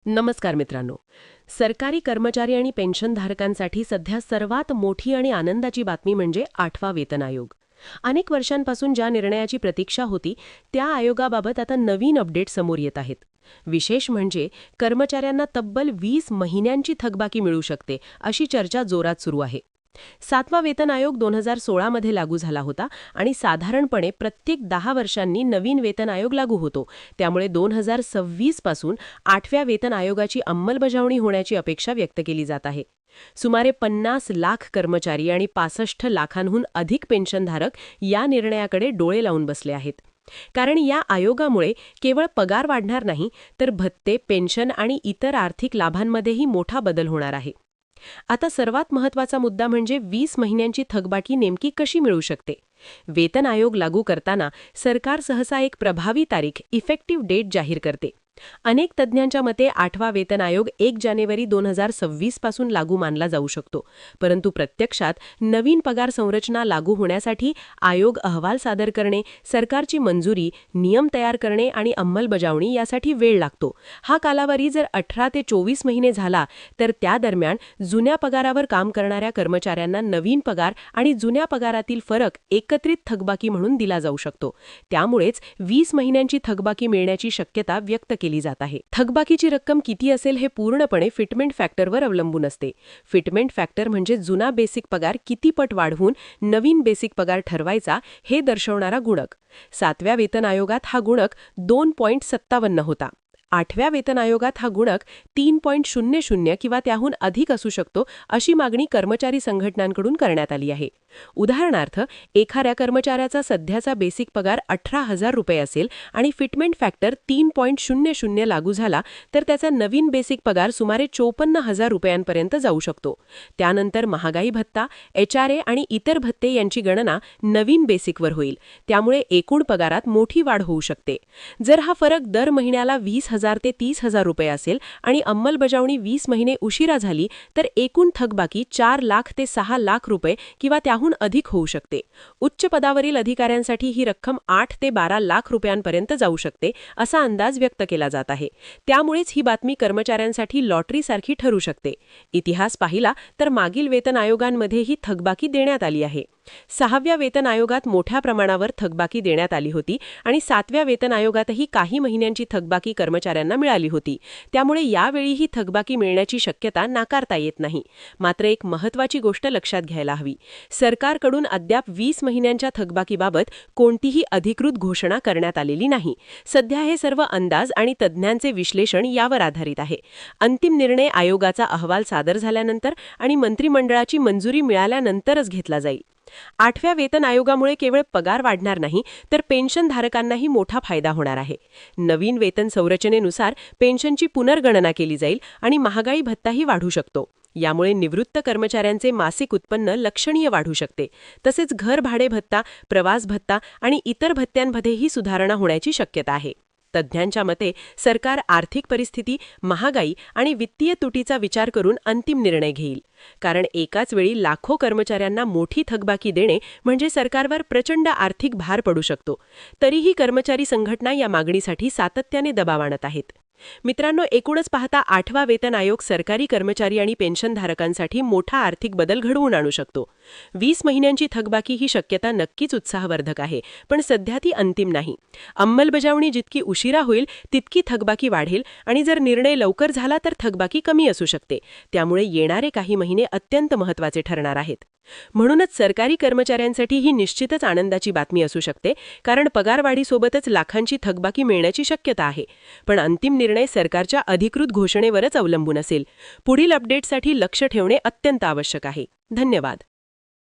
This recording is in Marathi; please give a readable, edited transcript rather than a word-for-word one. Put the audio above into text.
नमस्कार मित्रांनो. सरकारी कर्मचारी आणि पेन्शनधारकांसाठी सध्या सर्वात मोठी आणि आनंदाची बातमी म्हणजे 8वा वेतन आयोग. अनेक वर्षांपासून ज्या निर्णयाची प्रतीक्षा होती त्या आयोगाबाबत आता नवीन अपडेट समोर येत आहेत. विशेष म्हणजे कर्मचाऱ्यांना तब्बल 20 महिन्यांची थकबाकी मिळू शकते अशी चर्चा जोरात सुरू आहे. 7वा वेतन आयोग 2016 मध्ये लागू झाला होता आणि साधारणपणे प्रत्येक 10 वर्षांनी नवीन वेतन आयोग लागू होतो. त्यामुळे 2026 पासून 8व्या वेतन आयोगाची अंमलबजावणी होण्याची अपेक्षा व्यक्त केली जात आहे. सुमारे 50 लाख कर्मचारी आणि 65 लाखांहून अधिक पेन्शनधारक या निर्णयाकडे डोळे लावून बसले आहेत. कारण या आयोगामुळे केवळ पगार वाढणार नाही, तर भत्ते, पेन्शन आणि इतर आर्थिक लाभांमध्येही मोठा बदल होणार आहे. आता सर्वात महत्त्वाचा मुद्दा म्हणजे 20 महिन्यांची थकबाकी नेमकी कशी मिळू शकते. वेतन आयोग लागू करताना सरकार सहसा एक प्रभावी तारीख, इफेक्टिव्ह डेट जाहीर करते. अनेक तज्ज्ञांच्या मते 8वा वेतन आयोग 1 जानेवारी 2026 पासून लागू मानला जाऊ शकतो. परंतु प्रत्यक्षात नवीन पगार संरचना लागू होण्यासाठी आयोग अहवाल सादर करणे, सरकारची मंजुरी, नियम तयार करणे आणि अंमलबजावणी यासाठी वेळ लागतो. हा कालावधी जर 18 ते 24 महिने झाला तर त्या दरम्यान जुन्या पगारावर काम करणाऱ्या कर्मचाऱ्यांना नवीन पगार आणि जुन्या पगारातील फरक एकत्रित थकबाकी म्हणून दिला जाऊ शकतो. त्यामुळेच 20 महिन्यांची थकबाकी मिळण्याची शक्यता व्यक्त केली जात आहे. थकबाकीची रक्कम किती असेल हे पूर्णपणे फिटमेंट फॅक्टरवर अवलंबून असते. फिटमेंट फॅक्टर म्हणजे जुना बेसिक पगार किती पट वाढवून नवीन बेसिक पगार ठरवायचा हे दर्शवणारा गुणक. 7व्या वेतन आयोगात हा गुणक 2.57 होता. 8व्या वेतन आयोगात हा गुणक 3.00 किंवा त्याहून अधिक असू शकतो अशी मागणी कर्मचारी संघटनांकडून करण्यात आली आहे. उदाहरणार्थ, एखाद्या कर्मचाऱ्याचा सध्याचा बेसिक पगार 18,000 रुपये असेल आणि फिटमेंट फॅक्टर 3.00 लागू झाला तर त्याचा नवीन बेसिक पगार सुमारे 54,000 रुपयांपर्यंत जाऊ शकतो. त्यानंतर महागाई भत्ता, HRA आणि इतर भत्ते यांची गणना नवीन बेसिकवर होईल. त्यामुळे एकूण पगारात मोठी वाढ होऊ शकते. जर हा फरक दर महिन्याला 20,000 ते 30,000 रुपये असेल आणि अंमलबजावणी 20 महिने उशिरा झाली तर एकूण थकबाकी 4 लाख ते 6 लाख रुपये किंवा त्याहून अधिक होऊ शकते. उच्च पदावरील अधिकाऱ्यांसाठी ही रक्कम 8 ते 12 लाख रुपयांपर्यंत जाऊ शकते असा अंदाज व्यक्त केला जात आहे. त्यामुळेच ही बातमी कर्मचाऱ्यांसाठी लॉटरीसारखी ठरू शकते. इतिहास पाहिला तर मागील वेतन आयोगांमध्ये ही थकबाकी देण्यात आली आहे. 6व्या वेतन आयोगात मोठ्या प्रमाणावर थकबाकी देण्यात आली होती आणि 7व्या वेतन आयोगातही काही महिन्यांची थकबाकी कर्मचाऱ्यांना मिळाली होती. त्यामुळे यावेळी ही थकबाकी मिळण्याची शक्यता नाकारता येत नाही. मात्र एक महत्त्वाची गोष्ट लक्षात घ्यायला हवी. सरकारकडून अद्याप 20 महिन्यांच्या थकबाकीबाबत कोणतीही अधिकृत घोषणा करण्यात आलेली नाही. सध्या हे सर्व अंदाज आणि तज्ज्ञांचे विश्लेषण यावर आधारित आहे. अंतिम निर्णय आयोगाचा अहवाल सादर झाल्यानंतर आणि मंत्रिमंडळाची मंजुरी मिळाल्यानंतरच घेतला जाईल. 8व्या वेतन आयोगामुळे केवळ पगार वाढणार नाही तर पेन्शनधारकांनाही मोठा फायदा होणार आहे. नवीन वेतन संरचनेनुसार पेन्शनची पुनर्गणना केली जाईल आणि महागाई भत्ताही वाढू शकतो. यामुळे निवृत्त कर्मचाऱ्यांचे मासिक उत्पन्न लक्षणीय वाढू शकते. तसेच घर भाडे भत्ता, प्रवास भत्ता आणि इतर भत्त्यांमध्येही सुधारणा होण्याची शक्यता आहे. तज्ज्ञांच्या मते सरकार आर्थिक परिस्थिती, महागाई आणि वित्तीय तुटीचा विचार करून अंतिम निर्णय घेईल. कारण एकाच वेळी लाखो कर्मचाऱ्यांना मोठी थकबाकी देणे म्हणजे सरकारवर प्रचंड आर्थिक भार पडू शकतो. तरीही कर्मचारी संघटना या मागणीसाठी सातत्याने दबाव आणत आहेत. मित्रांनो, एकूणच पाहता 8वा वेतन आयोग सरकारी कर्मचारी आणि पेन्शनधारकांसाठी मोठा आर्थिक बदल घडवून आणू शकतो. 20 महिन्यांची थकबाकी ही शक्यता नक्कीच उत्साहवर्धक आहे, पण सध्या ती अंतिम नाही. अंमलबजावणी जितकी उशिरा होईल तितकी थकबाकी वाढेल आणि जर निर्णय लवकर झाला तर थकबाकी कमी असू शकते. त्यामुळे येणारे काही महिने अत्यंत महत्त्वाचे ठरणार आहेत. म्हणूनच सरकारी कर्मचाऱ्यांसाठी ही निश्चितच आनंदाची बातमी असू शकते, कारण पगारवाढीसोबतच लाखांची थकबाकी मिळण्याची शक्यता आहे. पण अंतिम निर्णय सरकारच्या अधिकृत घोषणेवरच अवलंबून असेल. पुढील अपडेट्ससाठी लक्ष ठेवणे अत्यंत आवश्यक आहे. धन्यवाद.